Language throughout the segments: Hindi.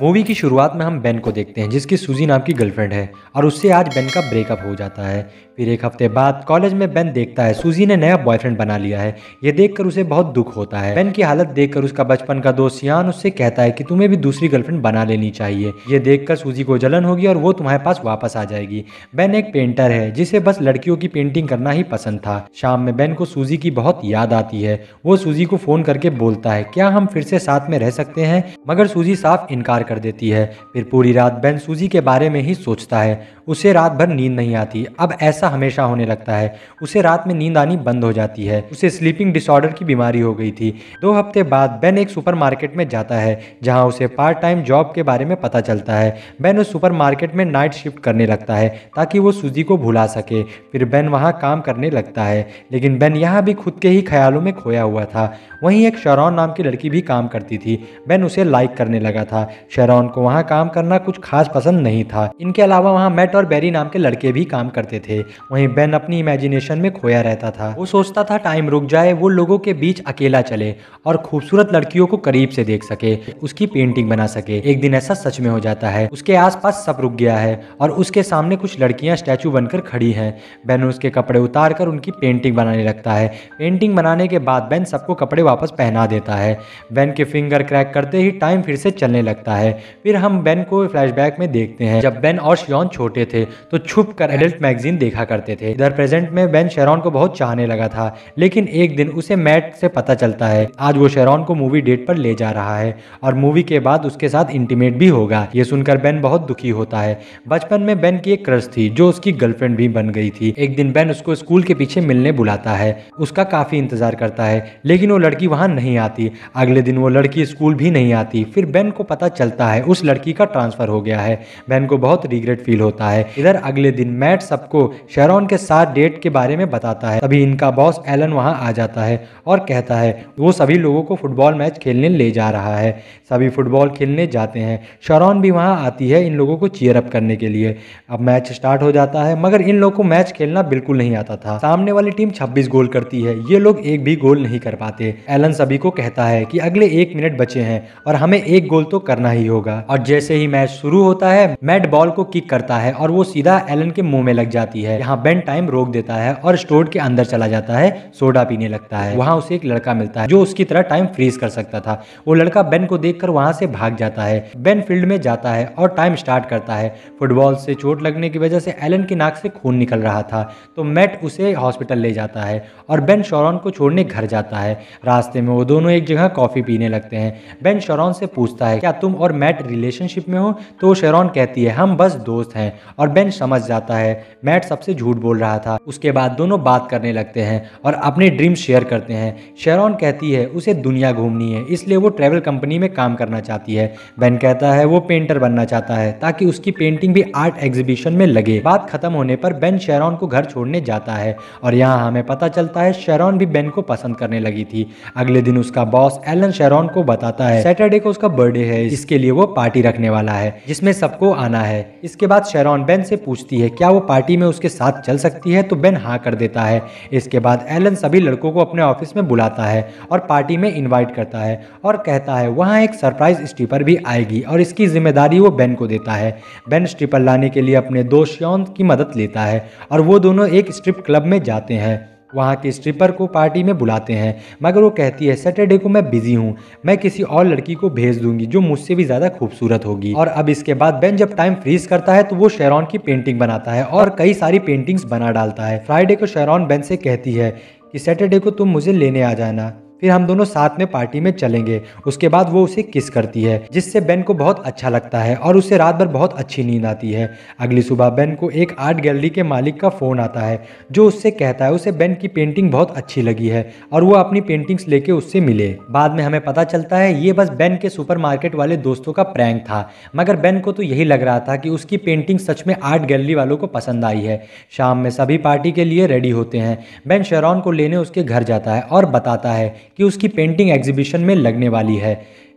मूवी की शुरुआत में हम बेन को देखते हैं जिसकी सूजी नाम की गर्लफ्रेंड है और उससे आज बेन का ब्रेकअप हो जाता है। फिर एक हफ्ते बाद कॉलेज में बेन देखता है सूजी ने नया बॉयफ्रेंड बना लिया है। ये देखकर उसे बहुत दुख होता है। बेन की हालत देखकर उसका बचपन का दोस्त सियान उससे कहता है कि तुम्हें भी दूसरी गर्लफ्रेंड बना लेनी चाहिए। ये देखकर सूजी को जलन होगी और वो तुम्हारे पास वापस आ जाएगी। बेन एक पेंटर है जिसे बस लड़कियों की पेंटिंग करना ही पसंद था। शाम में बेन को सूजी की बहुत याद आती है। वो सूजी को फोन करके बोलता है क्या हम फिर से साथ में रह सकते हैं, मगर सूजी साफ इनकार कर देती है। फिर पूरी रात बेन सूजी के बारे में ही सोचता है। उसे रात भर नींद नहीं आती। अब ऐसा हमेशा होने लगता है। उसे रात में नींद आनी बंद हो जाती है। उसे स्लीपिंग डिसऑर्डर की बीमारी हो गई थी। 2 हफ्ते बाद बेन एक सुपरमार्केट में जाता है जहां उसे पार्ट टाइम जॉब के बारे में पता चलता है। बेन उस सुपरमार्केट में नाइट शिफ्ट करने लगता है ताकि वो सूजी को भुला सके। फिर बेन वहां काम करने लगता है, लेकिन बेन यहाँ भी खुद के ही ख्यालों में खोया हुआ था। वहीं एक शरॉन नाम की लड़की भी काम करती थी। बेन उसे लाइक करने लगा था। शरॉन को वहाँ काम करना कुछ खास पसंद नहीं था। इनके अलावा वहाँ मैट और बैरी नाम के लड़के भी काम करते थे। वहीं बेन अपनी इमेजिनेशन में खोया रहता था। वो सोचता था टाइम रुक जाए, वो लोगों के बीच अकेला चले और खूबसूरत लड़कियों को करीब से देख सके, उसकी पेंटिंग बना सके। एक दिन ऐसा सच में हो जाता है। उसके आसपास सब रुक गया है और उसके सामने कुछ लड़कियां स्टैचू बनकर खड़ी हैं। बेन उसके कपड़े उतार कर उनकी पेंटिंग बनाने लगता है। पेंटिंग बनाने के बाद बेन सबको कपड़े वापस पहना देता है। बेन के फिंगर क्रैक करते ही टाइम फिर से चलने लगता है। फिर हम बेन को फ्लैशबैक में देखते हैं जब बेन और शियॉन छोटे थे तो छुप कर एडल्ट मैगजीन देखा करते थे। इधर प्रेजेंट में बेन शेरॉन को बहुत चाहने लगा था, लेकिन एक दिन उसे मैट से पता चलता है आज वो शेरॉन को मूवी डेट पर ले जा रहा है और मूवी के बाद उसके साथ इंटीमेट भी होगा। ये सुनकर बेन बहुत दुखी होता है। बचपन में बेन की एक क्रश थी जो उसकी गर्लफ्रेंड भी बन गई थी। एक दिन बेन उसको स्कूल के पीछे मिलने बुलाता है। उसका काफी इंतजार करता है, लेकिन वो लड़की वहां नहीं आती। अगले दिन वो लड़की स्कूल भी नहीं आती। फिर बेन को पता चलता है उस लड़की का ट्रांसफर हो गया है। बेन को बहुत रिग्रेट फील होता है। इधर अगले दिन मैट सबको शेरॉन के साथ डेट के बारे में बताता है। तभी इनका बॉस एलन वहां आ जाता है और कहता है वो सभी लोगों को फुटबॉल मैच खेलने ले जा रहा है। सभी फुटबॉल खेलने जाते हैं। शेरॉन भी वहां आती है इन लोगों को चीयर अप करने के लिए। अब मैच स्टार्ट हो जाता है, मगर इन लोगों को मैच खेलना बिल्कुल नहीं आता था। सामने वाली टीम 26 गोल करती है, ये लोग एक भी गोल नहीं कर पाते। एलन सभी को कहता है कि अगले 1 मिनट बचे हैं और हमें 1 गोल तो करना ही होगा। और जैसे ही मैच शुरू होता है मैट बॉल को किक करता है और वो सीधा एलन के मुंह में लग जाती है। यहाँ बेन टाइम रोक देता है और स्टोर के अंदर चला जाता है, सोडा पीने लगता है। वहां उसे एक लड़का मिलता है जो उसकी तरह टाइम फ्रीज कर सकता था। वो लड़का बेन को देखकर वहां से भाग जाता है। बेन फील्ड में जाता है और टाइम स्टार्ट करता है। फुटबॉल से चोट लगने की वजह से एलन की नाक से खून निकल रहा था, तो मैट उसे हॉस्पिटल ले जाता है और बेन शेरॉन को छोड़ने घर जाता है। रास्ते में वो दोनों एक जगह कॉफी पीने लगते हैं। बेन शेरॉन से पूछता है क्या तुम और मैट रिलेशनशिप में हो, तो शेरॉन कहती है हम बस दोस्त हैं। और बेन समझ जाता है मैट सबसे झूठ बोल रहा था। उसके बाद दोनों बात करने लगते हैं और अपने ड्रीम शेयर करते हैं। शेरॉन कहती है उसे दुनिया घूमनी है, इसलिए वो ट्रैवल कंपनी में काम करना चाहती है। बेन कहता है वो पेंटर बनना चाहता है ताकि उसकी पेंटिंग भी आर्ट एग्जीबिशन में लगे। बात खत्म होने पर बेन शेरॉन को घर छोड़ने जाता है और यहाँ हमें पता चलता है शेरॉन भी बेन को पसंद करने लगी थी। अगले दिन उसका बॉस एलन शेरॉन को बताता है सैटरडे को उसका बर्थडे है, इसके लिए वो पार्टी रखने वाला है जिसमें सबको आना है। इसके बाद शेरॉन बेन से पूछती है क्या वो पार्टी में उसके साथ चल सकती है, तो बेन हाँ कर देता है। इसके बाद एलन सभी लड़कों को अपने ऑफिस में बुलाता है और पार्टी में इनवाइट करता है और कहता है वहाँ एक सरप्राइज स्ट्रिपर भी आएगी और इसकी जिम्मेदारी वो बेन को देता है। बेन स्ट्रिपर लाने के लिए अपने दोस्त शियॉन की मदद लेता है और वो दोनों एक स्ट्रिप क्लब में जाते हैं। वहाँ के स्ट्रिपर को पार्टी में बुलाते हैं, मगर वो कहती है सैटरडे को मैं बिजी हूँ, मैं किसी और लड़की को भेज दूंगी जो मुझसे भी ज़्यादा खूबसूरत होगी। और अब इसके बाद बेन जब टाइम फ्रीज करता है तो वो शेरॉन की पेंटिंग बनाता है और कई सारी पेंटिंग्स बना डालता है। फ्राइडे को शेरॉन बेन से कहती है कि सैटरडे को तुम मुझे लेने आ जाना, फिर हम दोनों साथ में पार्टी में चलेंगे। उसके बाद वो उसे किस करती है जिससे बेन को बहुत अच्छा लगता है और उसे रात भर बहुत अच्छी नींद आती है। अगली सुबह बेन को एक आर्ट गैलरी के मालिक का फ़ोन आता है जो उससे कहता है उसे बेन की पेंटिंग बहुत अच्छी लगी है और वो अपनी पेंटिंग्स लेके उससे मिले। बाद में हमें पता चलता है ये बस बेन के सुपरमार्केट वाले दोस्तों का प्रैंक था, मगर बेन को तो यही लग रहा था कि उसकी पेंटिंग सच में आर्ट गैलरी वालों को पसंद आई है। शाम में सभी पार्टी के लिए रेडी होते हैं। बेन शेरॉन को लेने उसके घर जाता है और बताता है कि उसकी पेंटिंग एग्जीबिशन में लगने वाली है।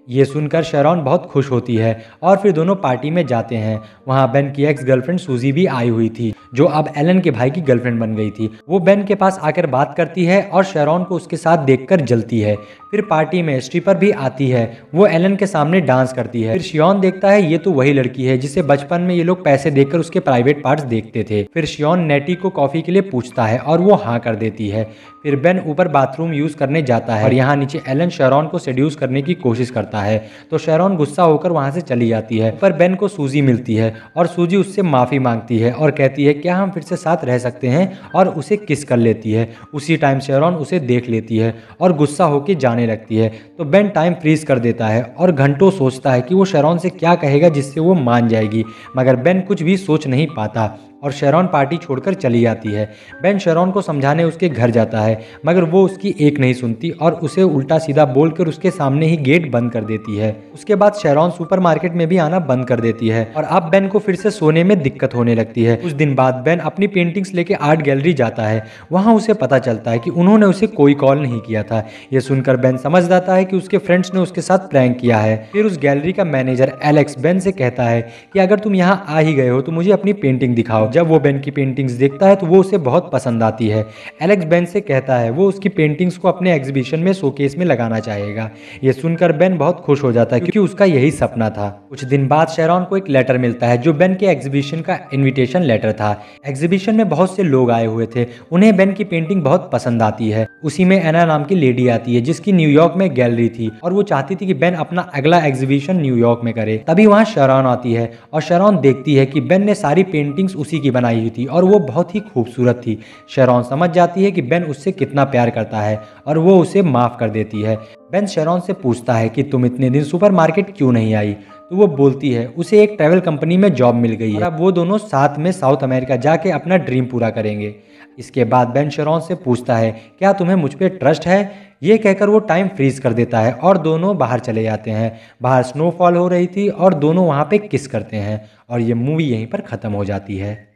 ये सुनकर शेरॉन बहुत खुश होती है और फिर दोनों पार्टी में जाते हैं। वहाँ बेन की एक्स गर्लफ्रेंड सूजी भी आई हुई थी, जो अब एलन के भाई की गर्लफ्रेंड बन गई थी। वो बेन के पास आकर बात करती है और शेरॉन को उसके साथ देखकर जलती है। फिर पार्टी में स्ट्रिपर भी आती है, वो एलन के सामने डांस करती है। फिर शियोन देखता है ये तो वही लड़की है जिसे बचपन में ये लोग पैसे देकर उसके प्राइवेट पार्ट्स देखते थे। फिर शियोन नेटी को कॉफी के लिए पूछता है और वो हाँ कर देती है। फिर बेन ऊपर बाथरूम यूज करने जाता है और यहाँ नीचे एलन शेरॉन को सेड्यूस करने की कोशिश करता है, तो शेरॉन गुस्सा होकर वहाँ से चली जाती है। पर बेन को सूजी मिलती है और सूजी उससे माफी मांगती है और कहती है क्या हम फिर से साथ रह सकते हैं, और उसे किस कर लेती है। उसी टाइम शेरॉन उसे देख लेती है और गुस्सा होकर जाने लगती है, तो बेन टाइम फ्रीज कर देता है और घंटों सोचता है कि वो शेरॉन से क्या कहेगा जिससे वो मान जाएगी, मगर बेन कुछ भी सोच नहीं पाता और शेरॉन पार्टी छोड़कर चली जाती है। बेन शेरॉन को समझाने उसके घर जाता है, मगर वो उसकी एक नहीं सुनती और उसे उल्टा सीधा बोलकर उसके सामने ही गेट बंद कर देती है। उसके बाद शेरॉन सुपरमार्केट में भी आना बंद कर देती है और अब बेन को फिर से सोने में दिक्कत होने लगती है। कुछ दिन बाद बेन अपनी पेंटिंग्स लेके आर्ट गैलरी जाता है। वहाँ उसे पता चलता है कि उन्होंने उसे कोई कॉल नहीं किया था। यह सुनकर बेन समझ जाता है कि उसके फ्रेंड्स ने उसके साथ प्रैंक किया है। फिर उस गैलरी का मैनेजर एलेक्स बेन से कहता है कि अगर तुम यहाँ आ ही गए हो तो मुझे अपनी पेंटिंग दिखाओ। जब वो बेन की पेंटिंग्स देखता है तो वो उसे बहुत पसंद आती है। एलेक्स बेन से कहता है वो उसकी पेंटिंग्स को अपने एग्जीबिशन में शोकेस में लगाना चाहेगा। ये सुनकर बेन बहुत खुश हो जाता है क्योंकि उसका यही सपना था। कुछ दिन बाद शेरॉन को एक लेटर मिलता है जो बेन के एग्जीबिशन का इन्विटेशन लेटर था। एग्जीबिशन में बहुत से लोग आए हुए थे, उन्हें बेन की पेंटिंग बहुत पसंद आती है। उसी में एना नाम की लेडी आती है जिसकी न्यूयॉर्क में गैलरी थी और वो चाहती थी कि बेन अपना अगला एग्जीबिशन न्यूयॉर्क में करे। तभी वहाँ शेरॉन आती है और शेरॉन देखती है कि बेन ने सारी पेंटिंग्स उसी की बनाई हुई थी और वो बहुत ही खूबसूरत थी। शेरॉन समझ जाती है कि बेन उससे कितना प्यार करता है और वो उसे माफ कर देती है। बेन शेरॉन से पूछता है कि तुम इतने दिन सुपरमार्केट क्यों नहीं आई, तो वो बोलती है उसे एक ट्रैवल कंपनी में जॉब मिल गई है और अब वो दोनों साथ में साउथ अमेरिका जाके अपना ड्रीम पूरा करेंगे। इसके बाद बेन शेरॉन से पूछता है क्या तुम्हें मुझ पे ट्रस्ट है। ये कहकर वो टाइम फ्रीज कर देता है और दोनों बाहर चले जाते हैं। बाहर स्नोफॉल हो रही थी और दोनों वहाँ पे किस करते हैं और ये मूवी यहीं पर ख़त्म हो जाती है।